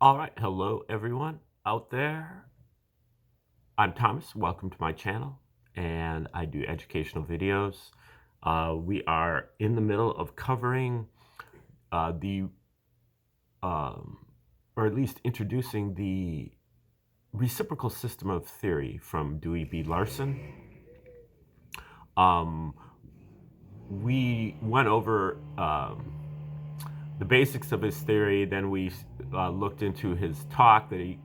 All right, hello everyone out there. I'm Thomas. Welcome to my channel, and I do educational videos. We are in the middle of covering the, or at least introducing the reciprocal system of theory from Dewey B. Larson. Um, we went over the basics of his theory. Then we looked into his talk that he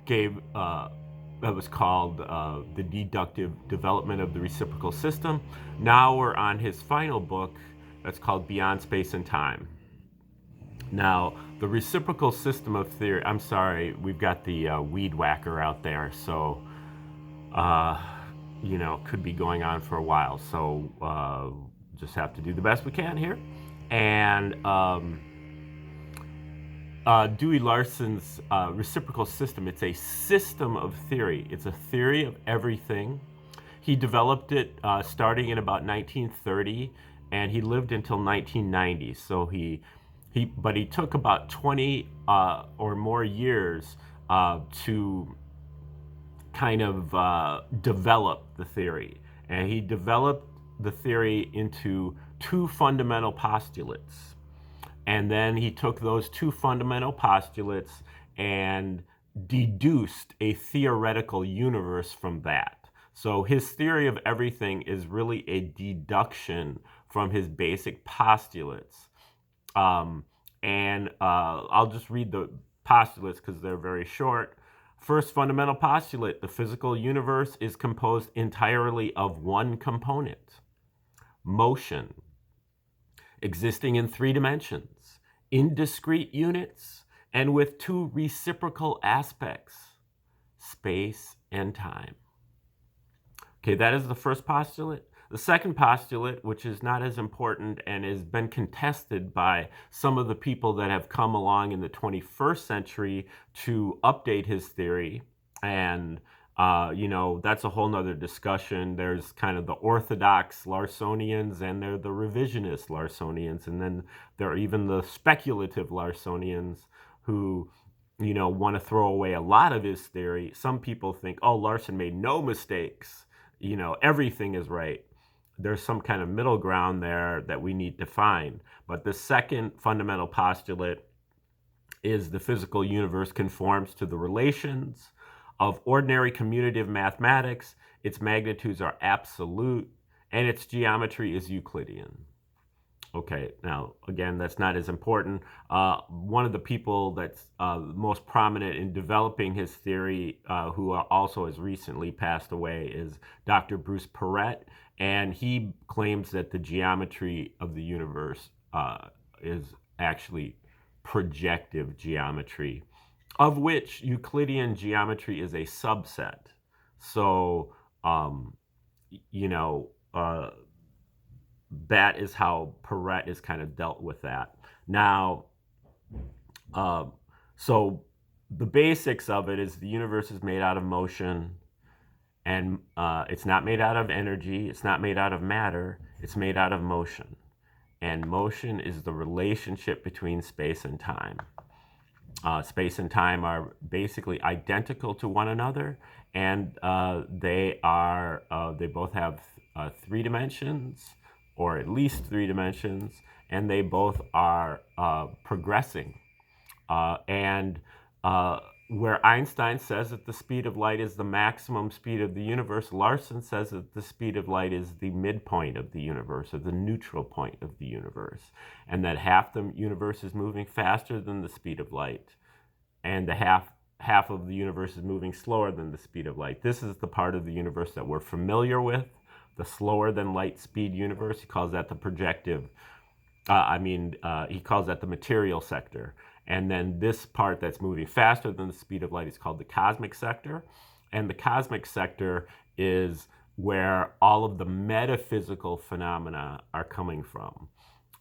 gave that was called The Deductive Development of the Reciprocal System. Now we're on his final book that's called Beyond Space and Time. Now, the reciprocal system of theory, I'm sorry, we've got the weed whacker out there, so, could be going on for a while. So just have to do the best we can here. And Dewey Larson's reciprocal system. It's a system of theory. It's a theory of everything. He developed it starting in about 1930, and he lived until 1990. So he took about 20 or more years to kind of develop the theory. And he developed the theory into two fundamental postulates. And then he took those two fundamental postulates and deduced a theoretical universe from that. So his theory of everything is really a deduction from his basic postulates. I'll just read the postulates because they're very short. First fundamental postulate: the physical universe is composed entirely of one component, motion, existing in 3 dimensions, in discrete units, and with 2 reciprocal aspects, space and time. Okay, that is the first postulate. The second postulate, which is not as important and has been contested by some of the people that have come along in the 21st century to update his theory, and that's a whole nother discussion. There's kind of the orthodox Larsonians and there are the revisionist Larsonians, and then there are even the speculative Larsonians who want to throw away a lot of his theory. Some people think, oh, Larson made no mistakes, everything is right. There's some kind of middle ground there that we need to find. But the second fundamental postulate is the physical universe conforms to the relations of ordinary commutative mathematics. Its magnitudes are absolute, and its geometry is Euclidean. Okay, now, again, that's not as important. One of the people that's most prominent in developing his theory, who also has recently passed away, is Dr. Bruce Perret, and he claims that the geometry of the universe is actually projective geometry, of which Euclidean geometry is a subset. So, that is how Perret is kind of dealt with that. Now, so the basics of it is the universe is made out of motion, and it's not made out of energy, it's not made out of matter, it's made out of motion. And motion is the relationship between space and time. Space and time are basically identical to one another, and they both have 3 dimensions, or at least 3 dimensions, and they both are progressing. Where Einstein says that the speed of light is the maximum speed of the universe, Larson says that the speed of light is the midpoint of the universe, or the neutral point of the universe, and that half the universe is moving faster than the speed of light, and the half of the universe is moving slower than the speed of light. This is the part of the universe that we're familiar with, the slower than light speed universe. He calls that the projective. He calls that the material sector. And then this part that's moving faster than the speed of light is called the cosmic sector. And the cosmic sector is where all of the metaphysical phenomena are coming from.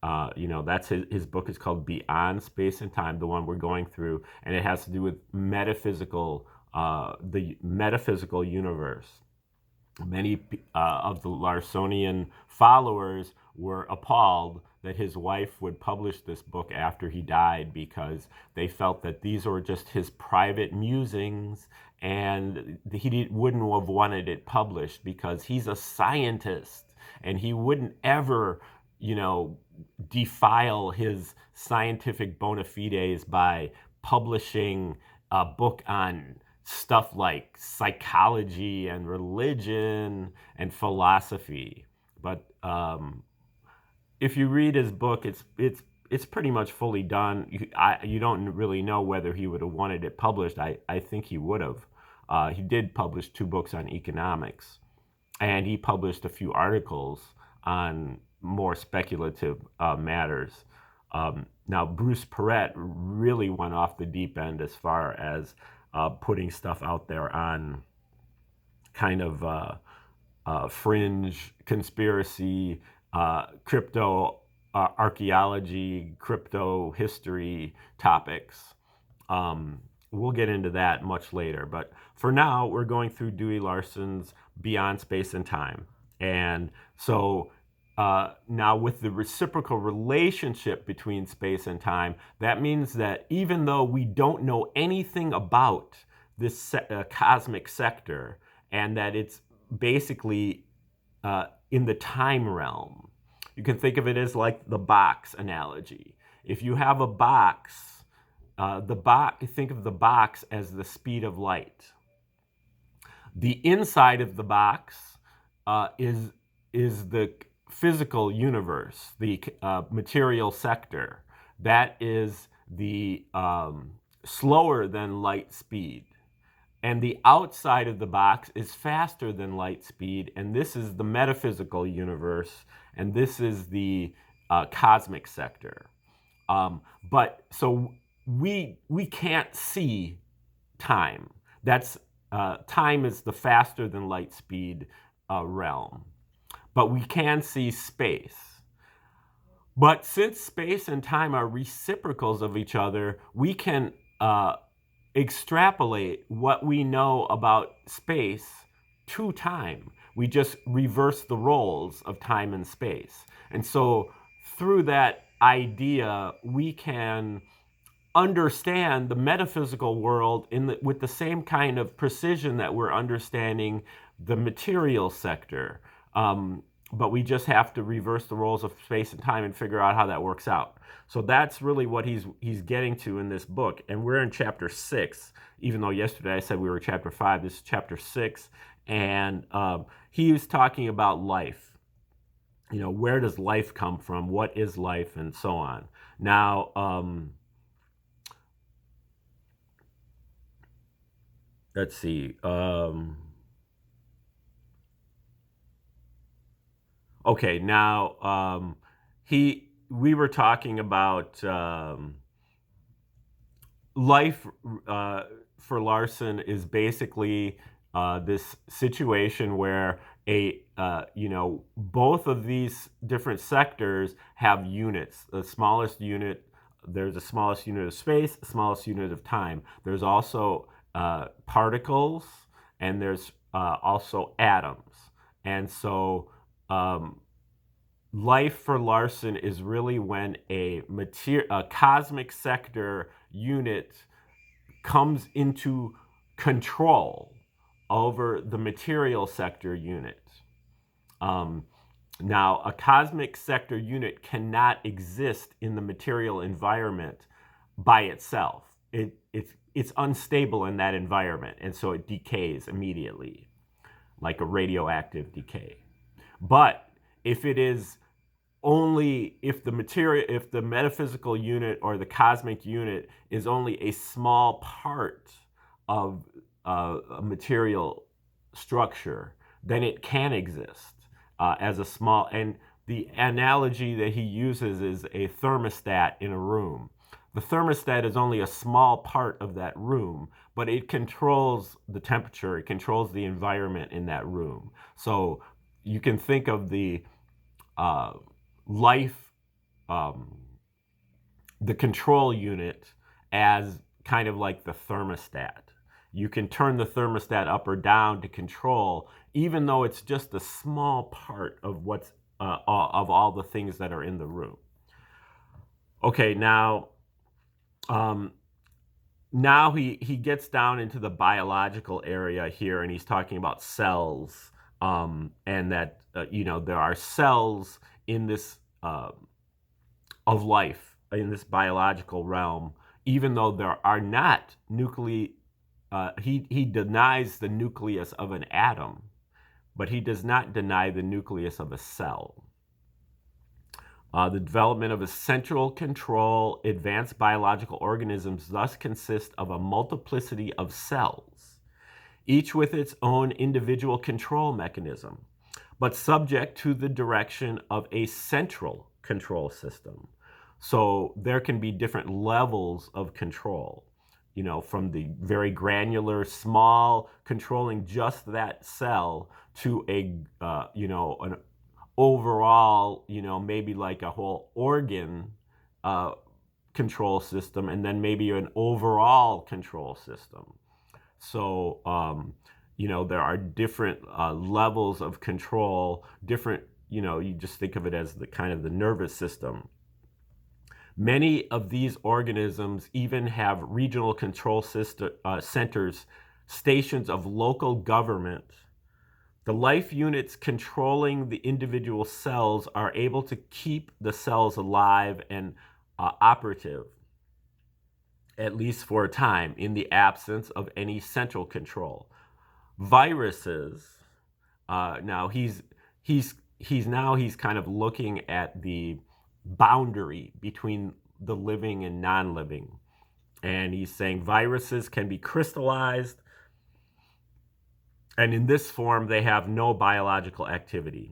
That's his book is called Beyond Space and Time, the one we're going through, and it has to do with metaphysical, the metaphysical universe. Many of the Larsonian followers were appalled that his wife would publish this book after he died because they felt that these were just his private musings, and wouldn't have wanted it published because he's a scientist and he wouldn't ever, defile his scientific bona fides by publishing a book on stuff like psychology and religion and philosophy. But if you read his book, it's pretty much fully done. You don't really know whether he would have wanted it published. I think he would have. He did publish 2 books on economics, and he published a few articles on more speculative matters. Now, Bruce Perret really went off the deep end as far as putting stuff out there on kind of fringe conspiracy, crypto archaeology, crypto history topics. We'll get into that much later. But for now, we're going through Dewey Larson's Beyond Space and Time. And so now with the reciprocal relationship between space and time, that means that even though we don't know anything about this cosmic sector, and that it's basically in the time realm, you can think of it as like the box analogy. If you have a box, think of the box as the speed of light. The inside of the box is the physical universe, the material sector. That is the slower than light speed. And the outside of the box is faster than light speed, and this is the metaphysical universe, and this is the cosmic sector. But so we can't see time. That's time is the faster than light speed realm. But we can see space. But since space and time are reciprocals of each other, we can extrapolate what we know about space to time. We just reverse the roles of time and space. And so through that idea, we can understand the metaphysical world with the same kind of precision that we're understanding the material sector. But we just have to reverse the roles of space and time and figure out how that works out. So that's really what he's getting to in this book. And we're in chapter 6, even though yesterday I said we were chapter 5. This is chapter 6. And he's talking about life. Where does life come from? What is life? And so on. Now, let's see. Okay, now we were talking about life for Larson is basically this situation where both of these different sectors have units. The smallest unit, there's the smallest unit of space, the smallest unit of time. There's also particles, and there's also atoms. And so life for Larson is really when a cosmic sector unit comes into control over the material sector unit. Now, a cosmic sector unit cannot exist in the material environment by itself. It's unstable in that environment, and so it decays immediately, like a radioactive decay. But if the metaphysical unit or the cosmic unit is only a small part of a material structure, then it can exist as a small. And the analogy that he uses is a thermostat in a room. The thermostat is only a small part of that room, but it controls the temperature, it controls the environment in that room. So you can think of the the control unit as kind of like the thermostat. You can turn the thermostat up or down to control, even though it's just a small part of what's of all the things that are in the room. Okay, um, now he gets down into the biological area here, and he's talking about cells, and that there are cells in this of life in this biological realm, even though there are not nuclei. He denies the nucleus of an atom, but he does not deny the nucleus of a cell. The development of a central control advanced biological organisms thus consist of a multiplicity of cells, each with its own individual control mechanism, but subject to the direction of a central control system. So there can be different levels of control, from the very granular, small, controlling just that cell to an overall, maybe like a whole organ uh, control system, and then maybe an overall control system. So, there are different levels of control, different, you just think of it as the kind of the nervous system. Many of these organisms even have regional control centers, stations of local government. The life units controlling the individual cells are able to keep the cells alive and operative, at least for a time, in the absence of any central control. Viruses, now he's kind of looking at the boundary between the living and non-living, and he's saying viruses can be crystallized, and in this form they have no biological activity.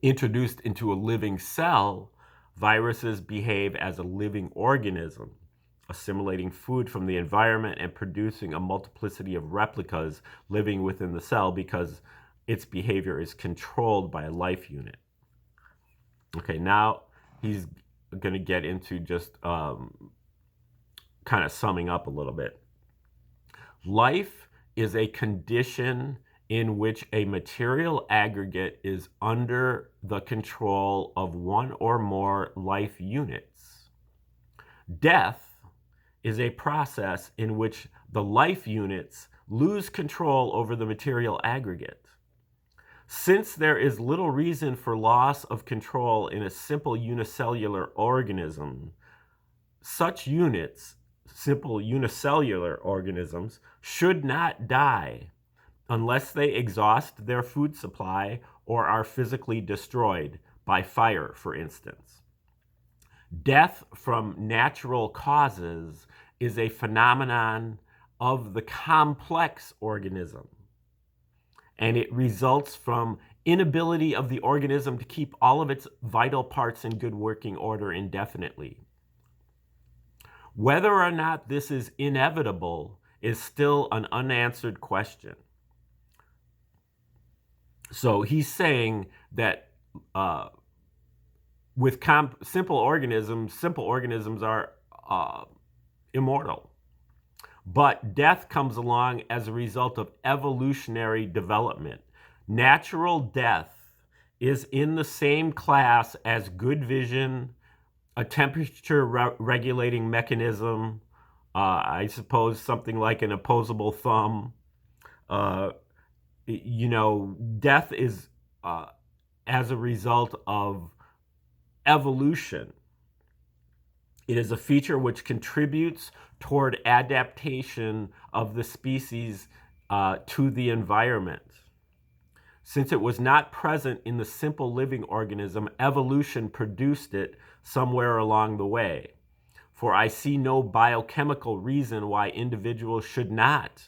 Introduced into a living cell, viruses behave as a living organism, assimilating food from the environment and producing a multiplicity of replicas living within the cell because its behavior is controlled by a life unit. Okay, now he's going to get into just kind of summing up a little bit. Life is a condition in which a material aggregate is under the control of one or more life units. Death is a process in which the life units lose control over the material aggregate. Since there is little reason for loss of control in a simple unicellular organism, such units, simple unicellular organisms, should not die unless they exhaust their food supply or are physically destroyed by fire, for instance. Death from natural causes is a phenomenon of the complex organism, and it results from inability of the organism to keep all of its vital parts in good working order indefinitely. Whether or not this is inevitable is still an unanswered question. So he's saying that with simple organisms are immortal. But death comes along as a result of evolutionary development. Natural death is in the same class as good vision, a temperature regulating mechanism, I suppose something like an opposable thumb. Death is as a result of evolution. It is a feature which contributes toward adaptation of the species to the environment. Since it was not present in the simple living organism, evolution produced it somewhere along the way. For I see no biochemical reason why individuals should not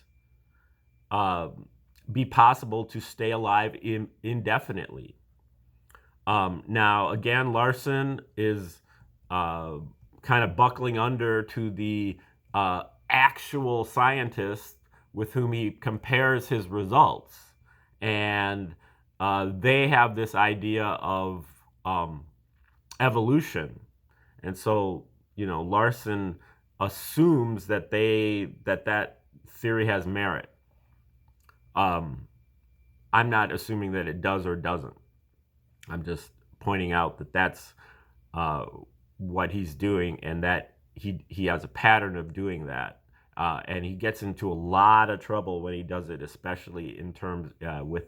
be possible to stay alive indefinitely. Now, again, Larson is kind of buckling under to the actual scientists with whom he compares his results. And they have this idea of evolution. And so, Larson assumes that that theory has merit. I'm not assuming that it does or doesn't. I'm just pointing out that that's what he's doing, and that he has a pattern of doing that. And he gets into a lot of trouble when he does it, especially in terms with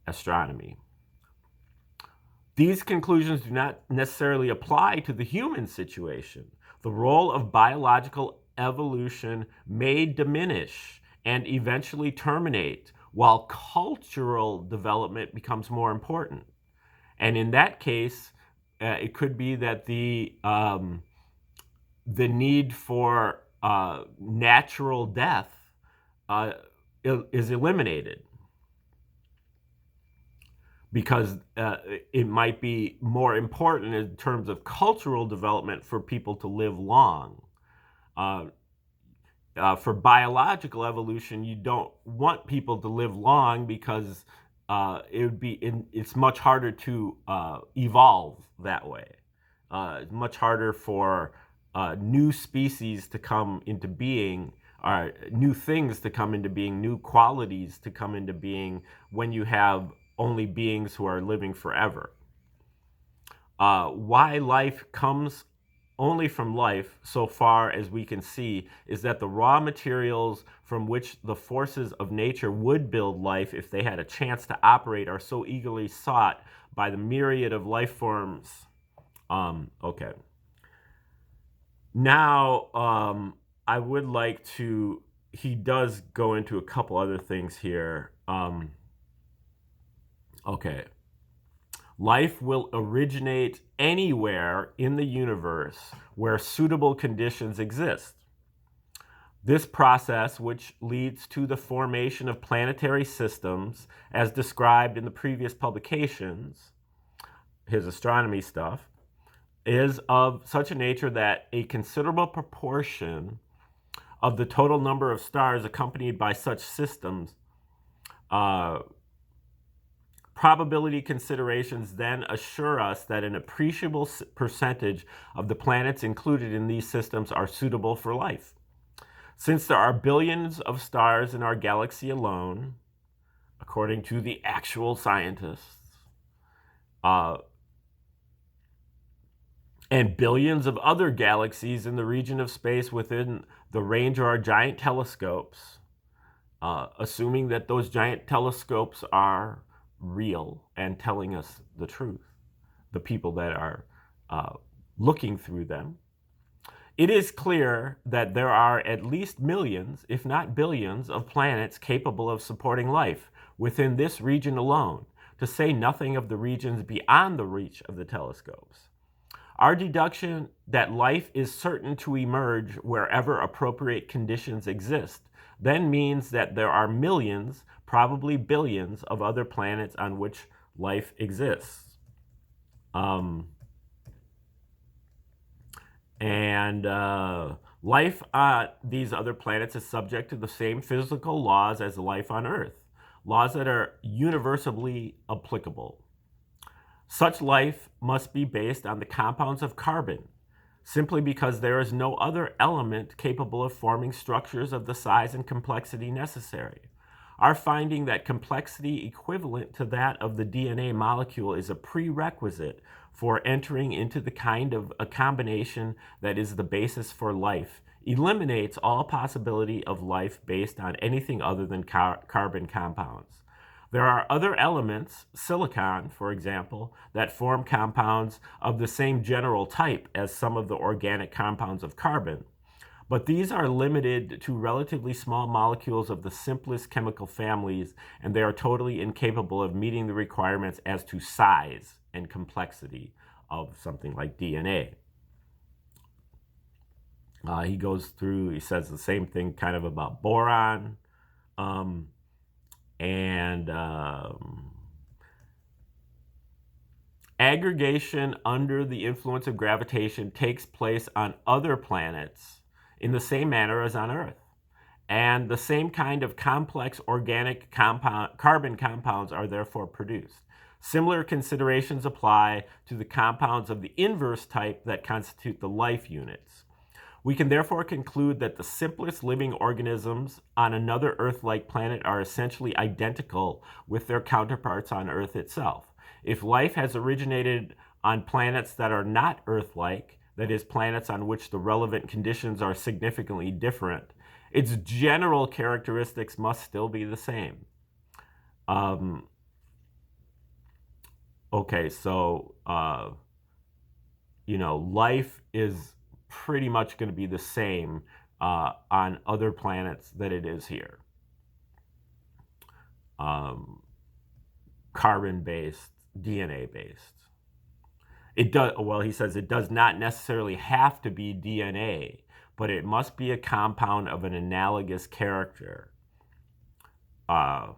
astronomy. These conclusions do not necessarily apply to the human situation. The role of biological evolution may diminish and eventually terminate, while cultural development becomes more important. And in that case, it could be that the need for natural death is eliminated, because it might be more important in terms of cultural development for people to live long. For biological evolution, you don't want people to live long, because it's much harder to evolve that way. It's much harder for new species to come into being, or new things to come into being, new qualities to come into being, when you have only beings who are living forever. Why life comes only from life, so far as we can see, is that the raw materials from which the forces of nature would build life, if they had a chance to operate, are so eagerly sought by the myriad of life forms. Okay. Now, I would like to, he does go into a couple other things here. Okay. Life will originate anywhere in the universe where suitable conditions exist. This process, which leads to the formation of planetary systems, as described in the previous publications, his astronomy stuff, is of such a nature that a considerable proportion of the total number of stars accompanied by such systems, probability considerations then assure us that an appreciable percentage of the planets included in these systems are suitable for life. Since there are billions of stars in our galaxy alone, according to the actual scientists, and billions of other galaxies in the region of space within the range of our giant telescopes, assuming that those giant telescopes are real and telling us the truth, the people that are looking through them, it is clear that there are at least millions, if not billions, of planets capable of supporting life within this region alone, to say nothing of the regions beyond the reach of the telescopes. Our deduction that life is certain to emerge wherever appropriate conditions exist then means that there are millions, probably billions, of other planets on which life exists. Life on these other planets is subject to the same physical laws as life on Earth, laws that are universally applicable. Such life must be based on the compounds of carbon, simply because there is no other element capable of forming structures of the size and complexity necessary. Our finding that complexity equivalent to that of the DNA molecule is a prerequisite for entering into the kind of a combination that is the basis for life eliminates all possibility of life based on anything other than carbon compounds. There are other elements, silicon, for example, that form compounds of the same general type as some of the organic compounds of carbon, but these are limited to relatively small molecules of the simplest chemical families, and they are totally incapable of meeting the requirements as to size and complexity of something like DNA. He goes through, he says the same thing kind of about boron, aggregation under the influence of gravitation takes place on other planets in the same manner as on Earth. And the same kind of complex organic carbon compounds are therefore produced. Similar considerations apply to the compounds of the inverse type that constitute the life units. We can therefore conclude that the simplest living organisms on another Earth-like planet are essentially identical with their counterparts on Earth itself. If life has originated on planets that are not Earth-like, that is, planets on which the relevant conditions are significantly different, its general characteristics must still be the same. Okay, so, life is pretty much going to be the same on other planets that it is here. Carbon-based, DNA-based. It does, well, he says it does not necessarily have to be DNA, but it must be a compound of an analogous character. The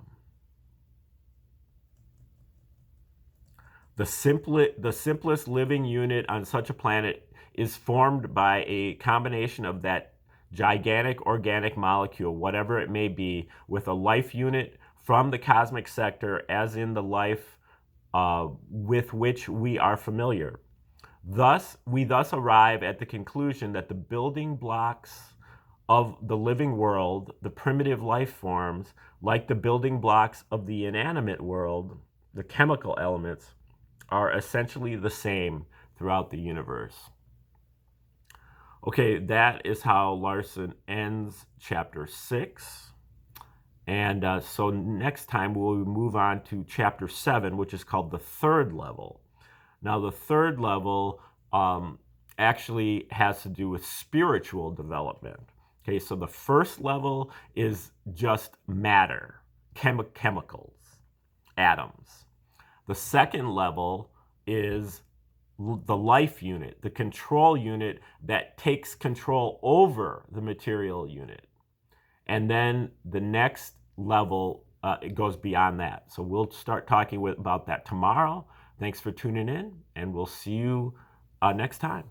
simplest living unit on such a planet is formed by a combination of that gigantic organic molecule, whatever it may be, with a life unit from the cosmic sector, as in the life with which we are familiar. We thus arrive at the conclusion that the building blocks of the living world, the primitive life forms, like the building blocks of the inanimate world, the chemical elements, are essentially the same throughout the universe. Okay, that is how Larson ends chapter 6. And so next time we'll move on to chapter 7, which is called the third level. Now, the third level actually has to do with spiritual development. Okay, so the first level is just matter, chemicals, atoms. The second level is the life unit, the control unit that takes control over the material unit. And then the next level, it goes beyond that. So we'll start talking about that tomorrow. Thanks for tuning in, and we'll see you next time.